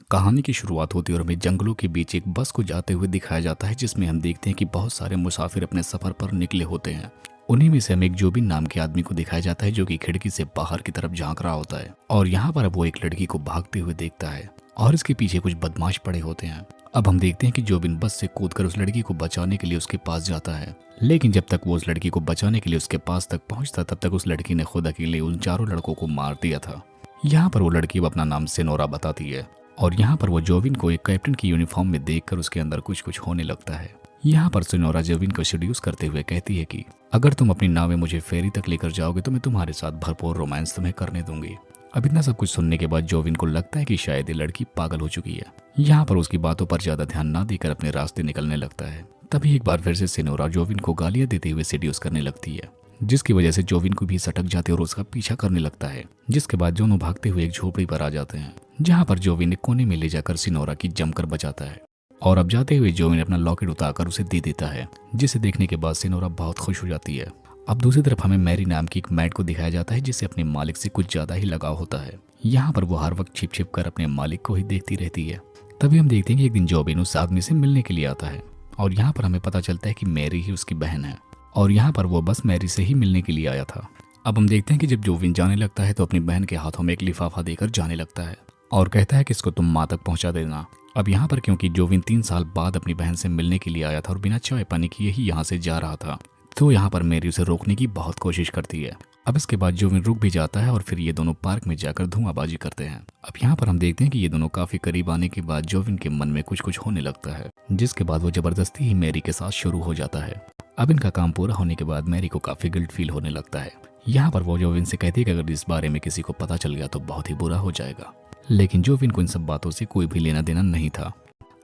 कहानी की शुरुआत होती है और हमें जंगलों के बीच एक बस को जाते हुए दिखाया जाता है, जिसमें हम देखते हैं कि बहुत सारे मुसाफिर अपने सफर पर निकले होते हैं। उन्हीं में से हमें एक जोबिन नाम के आदमी को दिखाया जाता है, जो कि खिड़की से बाहर की तरफ झांक रहा होता है और यहाँ पर अब वो एक लड़की को भागते हुए देखता है और इसके पीछे कुछ बदमाश पड़े होते हैं। अब हम देखते हैं कि जोबिन बस से कूदकर उस लड़की को बचाने के लिए उसके पास जाता है, लेकिन जब तक वो उस लड़की को बचाने के लिए उसके पास तक पहुंचता, तब तक उस लड़की ने खुद अकेले उन चारों लड़कों को मार दिया था। यहाँ पर वो लड़की अपना नाम सिनोरा बताती है और यहाँ पर वो जोबिन को एक कैप्टन की यूनिफॉर्म में देखकर उसके अंदर कुछ कुछ होने लगता है। यहाँ पर सिनोरा जोबिन को सेड्यूस करते हुए कहती है कि अगर तुम अपनी नाव में मुझे फेरी तक लेकर जाओगे तो मैं तुम्हारे साथ भरपूर रोमांस तुम्हें करने दूंगी। अब इतना सब कुछ सुनने के बाद जोबिन को लगता है कि शायद ये लड़की पागल हो चुकी है। यहाँ पर उसकी बातों पर ज्यादा ध्यान ना देकर अपने रास्ते निकलने लगता है। तभी एक बार फिर से सिनोरा जोबिन को गालियां देते हुए सेड्यूस करने लगती है, जिसकी वजह से जोबिन को भी सटक जाते और उसका पीछा करने लगता है। जिसके बाद दोनों भागते हुए एक झोपड़ी पर आ जाते हैं, जहाँ पर जोबिन एक कोने में ले जाकर सिनोरा की जमकर बचाता है और अब जाते हुए जोबिन अपना लॉकेट उतारकर उसे दे देता है, जिसे देखने के बाद सिनोरा बहुत खुश हो जाती है। अब दूसरी तरफ हमें मैरी नाम की एक मैड को दिखाया जाता है, जिसे अपने मालिक से कुछ ज्यादा ही लगाव होता है। यहाँ पर वो हर वक्त छिप छिप कर अपने मालिक को ही देखती रहती है। तभी हम देखते हैं कि एक दिन जोबिन उस आदमी से मिलने के लिए आता है और यहाँ पर हमें पता चलता है कि मैरी ही उसकी बहन है और यहाँ पर वो बस मैरी से ही मिलने के लिए आया था। अब हम देखते हैं कि जब जोबिन जाने लगता है तो अपनी बहन के हाथों में एक लिफाफा देकर जाने लगता है और कहता है कि इसको तुम माँ तक पहुंचा देना। अब यहाँ पर क्योंकि जोबिन 3 साल बाद अपनी बहन से मिलने के लिए आया था और बिना चाय पानी किए ही यहाँ से जा रहा था, तो यहाँ पर मैरी उसे रोकने की बहुत कोशिश करती है। अब इसके बाद जोबिन रुक भी जाता है और फिर ये दोनों पार्क में जाकर धुआंबाजी करते हैं। अब यहाँ पर हम देखते हैं कि ये दोनों काफी करीब आने के बाद जोबिन के मन में कुछ कुछ होने लगता है, जिसके बाद वो जबरदस्ती ही मैरी के साथ शुरू हो जाता है। अब इनका काम पूरा होने के बाद मैरी को काफी गिल्ट फील होने लगता है। यहाँ पर वो जोबिन से कहती है कि अगर इस बारे में किसी को पता चल गया तो बहुत ही बुरा हो जाएगा, लेकिन जोबिन को इन सब बातों से कोई भी लेना देना नहीं था।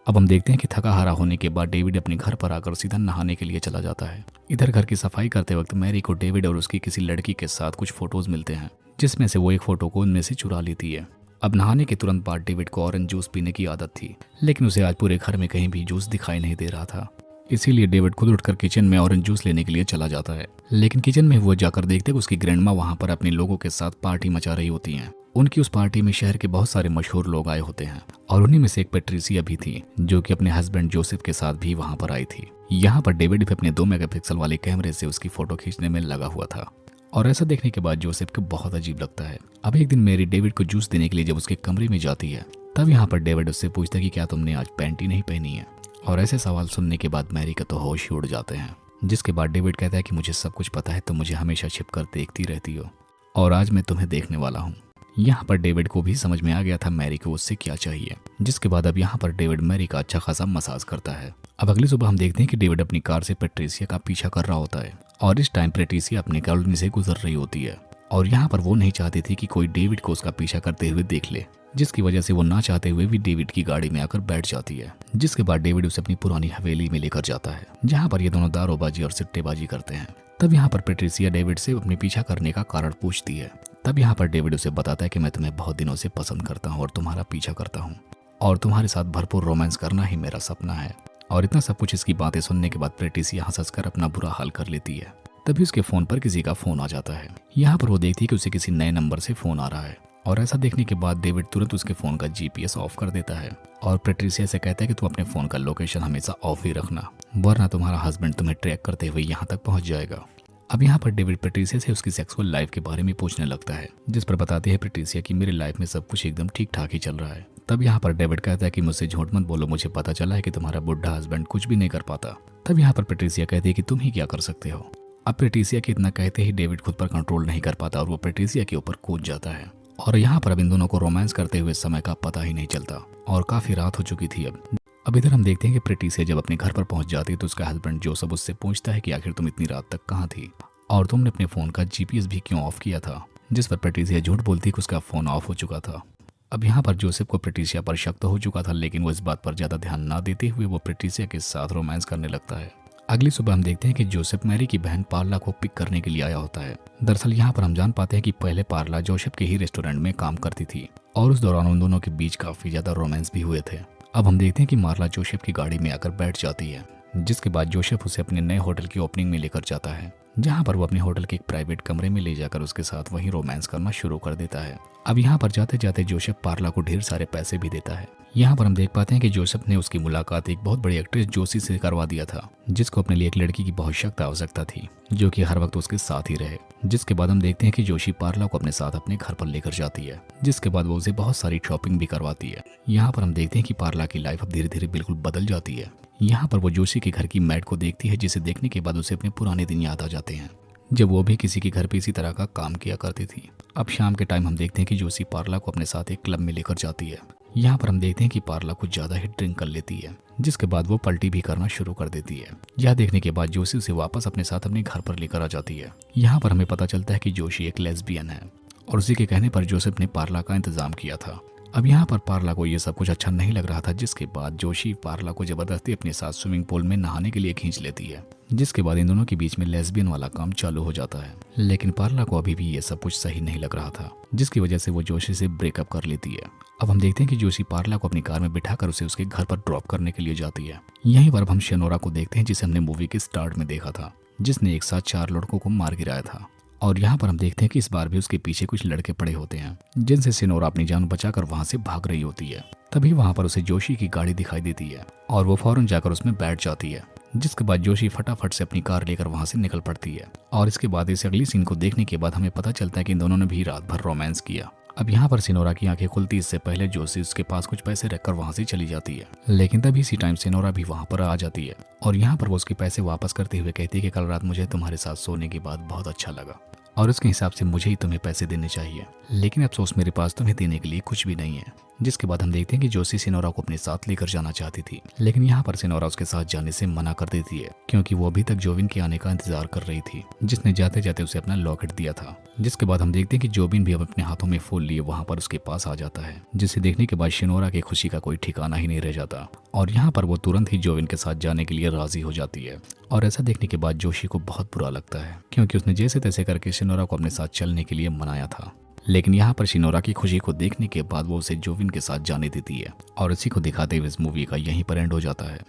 अब हम देखते हैं कि थका हारा होने के बाद डेविड अपने घर पर आकर सीधा नहाने के लिए चला जाता है। इधर घर की सफाई करते वक्त मैरी को डेविड और उसकी किसी लड़की के साथ कुछ फोटोज मिलते हैं, जिसमें से वो एक फोटो को उनमें से चुरा लेती है। अब नहाने के तुरंत बाद डेविड को ऑरेंज जूस पीने की आदत थी, लेकिन उसे आज पूरे घर में कहीं भी जूस दिखाई नहीं दे रहा था। इसीलिए डेविड खुद उठकर किचन में ऑरेंज जूस लेने के लिए चला जाता है, लेकिन किचन में वो जाकर देखते कि उसकी ग्रैंडमा वहां पर अपने लोगों के साथ पार्टी मचा रही होती हैं। उनकी उस पार्टी में शहर के बहुत सारे मशहूर लोग आए होते हैं और उन्हीं में से एक पैट्रिसिया भी थी, जो कि अपने हस्बैंड जोसेफ के साथ भी वहां पर आई थी। यहाँ पर डेविड भी अपने 2 मेगापिक्सल वाले कैमरे से उसकी फोटो खींचने में लगा हुआ था और ऐसा देखने के बाद जोसेफ को बहुत अजीब लगता है। अब एक दिन मैरी डेविड को जूस देने के लिए जब उसके कमरे में जाती है, तब यहाँ पर डेविड उससे पूछता है कि क्या तुमने आज पैंटी नहीं पहनी है, और ऐसे सवाल सुनने के बाद मैरी का तो होश ही उड़ जाते हैं। जिसके बाद डेविड कहता है कि मुझे सब कुछ पता है, तुम मुझे हमेशा छिपकर देखती रहती हो और आज मैं तुम्हें देखने वाला हूँ। यहाँ पर डेविड को भी समझ में आ गया था मैरी को उससे क्या चाहिए। जिसके बाद अब यहाँ पर डेविड मैरी का अच्छा खासा मसाज करता है। अब अगली सुबह हम देखते हैं कि डेविड अपनी कार से पैट्रिसिया का पीछा कर रहा होता है और इस टाइम पैट्रिसिया अपनी कॉलोनी से गुजर रही होती है और यहाँ पर वो नहीं चाहती थी कि कोई डेविड को उसका पीछा करते हुए देख ले, जिसकी वजह से वो ना चाहते हुए भी डेविड की गाड़ी में आकर बैठ जाती है। जिसके बाद डेविड उसे अपनी पुरानी हवेली में लेकर जाता है, जहाँ पर ये दोनों दारूबाजी और सिट्टेबाजी करते हैं। तब यहाँ पर पैट्रिसिया डेविड से अपने पीछा करने का कारण पूछती है। तब यहाँ पर डेविड उसे बताता है कि मैं तुम्हें बहुत दिनों से पसंद करता हूँ और तुम्हारा पीछा करता हूँ और तुम्हारे साथ भरपूर रोमांस करना ही मेरा सपना है। और इतना सब कुछ इसकी बातें सुनने के बाद पैट्रिसिया हंसकर अपना बुरा हाल कर लेती है। तभी उसके फोन पर किसी का फोन आ जाता है। यहाँ पर वो देखती है कि उसे किसी नए नंबर से फोन आ रहा है और ऐसा देखने के बाद डेविड तुरंत उसके फोन का जीपीएस ऑफ कर देता है और पैट्रिसिया से कहता है कि तुम अपने फोन का लोकेशन हमेशा ऑफ ही रखना, वरना तुम्हारा हस्बैंड तुम्हें ट्रैक करते हुए यहाँ तक पहुंच जाएगा। अब यहाँ पर डेविड पैट्रिसिया से उसकी सेक्सुअल लाइफ के बारे में पूछने लगता है, जिस पर बताती है पैट्रिसिया कि मेरी लाइफ में सब कुछ एकदम ठीक ठाक ही चल रहा है। तब यहाँ पर डेविड कहता है कि मुझसे झूठ मत बोलो, मुझे पता चला है कि तुम्हारा बुढ़ा हस्बैंड कुछ भी नहीं कर पाता। तब यहाँ पर पैट्रिसिया कहती है कि तुम ही क्या कर सकते हो। अब पैट्रिसिया के इतना कहते ही डेविड खुद पर कंट्रोल नहीं कर पाता और वो पैट्रिसिया के ऊपर कूद जाता है और यहाँ पर अब इन दोनों को रोमांस करते हुए समय का पता ही नहीं चलता और काफी रात हो चुकी थी। अब इधर हम देखते हैं कि पैट्रिसिया जब अपने घर पर पहुंच जाती है तो उसका हस्बैंड जोसेफ उससे पूछता है कि आखिर तुम इतनी रात तक कहाँ थी और तुमने अपने फोन का जीपीएस भी क्यों ऑफ किया था। जिस पर पैट्रिसिया झूठ बोलती कि उसका फोन ऑफ हो चुका था। अब यहाँ पर जोसेफ को पैट्रिसिया पर शक तो हो चुका था, लेकिन वो इस बात पर ज्यादा ध्यान ना देते हुए वो पैट्रिसिया के साथ रोमांस करने लगता है। अगली सुबह हम देखते हैं कि जोसेफ मैरी की बहन पार्ला को पिक करने के लिए आया होता है। दरअसल यहाँ पर हम जान पाते हैं कि पहले पार्ला जोसेफ के ही रेस्टोरेंट में काम करती थी और उस दौरान उन दोनों के बीच काफी ज्यादा रोमांस भी हुए थे। अब हम देखते हैं कि मार्ला जोसेफ की गाड़ी में आकर बैठ जाती है, जिसके बाद जोसेफ उसे अपने नए होटल की ओपनिंग में लेकर जाता है, जहाँ पर वो अपने होटल के एक प्राइवेट कमरे में ले जाकर उसके साथ वहीं रोमांस करना शुरू कर देता है। अब यहाँ पर जाते जाते जोसेफ पार्ला को ढेर सारे पैसे भी देता है। यहाँ पर हम देख पाते हैं कि जोसेफ ने उसकी मुलाकात एक बहुत बड़ी एक्ट्रेस जोशी से करवा दिया था, जिसको अपने लिए एक लड़की की बहुत सख्त आवश्यकता थी जो कि हर वक्त उसके साथ ही रहे। जिसके बाद हम देखते हैं कि जोशी पार्ला को अपने साथ अपने घर पर लेकर जाती है, जिसके बाद वो उसे बहुत सारी शॉपिंग भी करवाती है। यहाँ पर हम देखते हैं कि पार्ला की लाइफ अब धीरे धीरे बिल्कुल बदल जाती है। यहाँ पर वो जोशी के घर की मैड को देखती है, जिसे देखने के बाद उसे अपने पुराने दिन याद आ जाते हैं जब वो भी किसी के घर पे इसी तरह का काम किया करती थी। अब शाम के टाइम हम देखते हैं कि जोशी पार्ला को अपने साथ एक क्लब में लेकर जाती है। यहाँ पर हम देखते हैं कि पार्ला कुछ ज्यादा ही ड्रिंक कर लेती है, जिसके बाद वो पलटी भी करना शुरू कर देती है। यह देखने के बाद जोशी उसे वापस अपने साथ अपने घर पर लेकर आ जाती है। यहाँ पर हमें पता चलता है कि जोशी एक लेस्बियन है और उसी के कहने पर जोसेफ ने पार्ला का इंतजाम किया था। अब यहाँ पर पार्ला को ये सब कुछ अच्छा नहीं लग रहा था, जिसके बाद जोशी पार्ला को जबरदस्ती अपने साथ स्विमिंग पूल में नहाने के लिए खींच लेती है, जिसके बाद इन दोनों के बीच में लेस्बियन वाला काम चालू हो जाता है। लेकिन पार्ला को अभी भी ये सब कुछ सही नहीं लग रहा था, जिसकी वजह से वो जोशी से ब्रेकअप कर लेती है। अब हम देखते हैं कि जोशी पार्ला को अपनी कार में बिठाकर उसे उसके घर पर ड्रॉप करने के लिए जाती है। यहीं पर हम शेनोरा को देखते हैं, जिसे हमने मूवी के स्टार्ट में देखा था, जिसने एक साथ 4 लड़कों को मार गिराया था। और यहाँ पर हम देखते हैं कि इस बार भी उसके पीछे कुछ लड़के पड़े होते हैं, जिनसे सिनोरा अपनी जान बचाकर वहां से भाग रही होती है। तभी वहां पर उसे जोशी की गाड़ी दिखाई देती है और वो फौरन जाकर उसमें बैठ जाती है, जिसके बाद जोशी फटाफट से अपनी कार लेकर वहां से निकल पड़ती है। और इसके बाद इस अगली सीन को देखने के बाद हमें पता चलता है कि इन दोनों ने भी रात भर रोमांस किया। अब यहाँ पर सिनोरा की आंखें खुलती इससे पहले जोशी उसके पास कुछ पैसे रखकर वहां से चली जाती है। लेकिन तभी इसी टाइम सिनोरा भी वहां पर आ जाती है और यहाँ पर वो उसके पैसे वापस करते हुए कहती है कि कल रात मुझे तुम्हारे साथ सोने के बाद बहुत अच्छा लगा और उसके हिसाब से मुझे ही तुम्हें पैसे देने चाहिए, लेकिन अफसोस मेरे पास तुम्हें देने के लिए कुछ भी नहीं है। जिसके बाद हम देखते हैं कि जोशी सिनोरा को अपने साथ लेकर जाना चाहती थी, लेकिन यहाँ पर सिनोरा उसके साथ जाने से मना कर देती है, क्योंकि वो अभी तक जोबिन के आने का इंतजार कर रही थी, जिसने जाते जाते उसे अपना लॉकेट दिया था। जिसके बाद हम देखते हैं कि जोबिन भी अब अपने हाथों में फूल लिए वहां पर उसके पास आ जाता है, जिसे देखने के बाद सिनोरा की खुशी का कोई ठिकाना ही नहीं रह जाता और यहाँ पर वो तुरंत ही जोबिन के साथ जाने के लिए राजी हो जाती है। और ऐसा देखने के बाद जोशी को बहुत बुरा लगता है, क्योंकि उसने जैसे तैसे करके सिनोरा को अपने साथ चलने के लिए मनाया था। लेकिन यहाँ पर सिनोरा की खुशी को देखने के बाद वो उसे जोबिन के साथ जाने देती है और इसी को दिखाते हुए इस मूवी का यहीं पर एंड हो जाता है।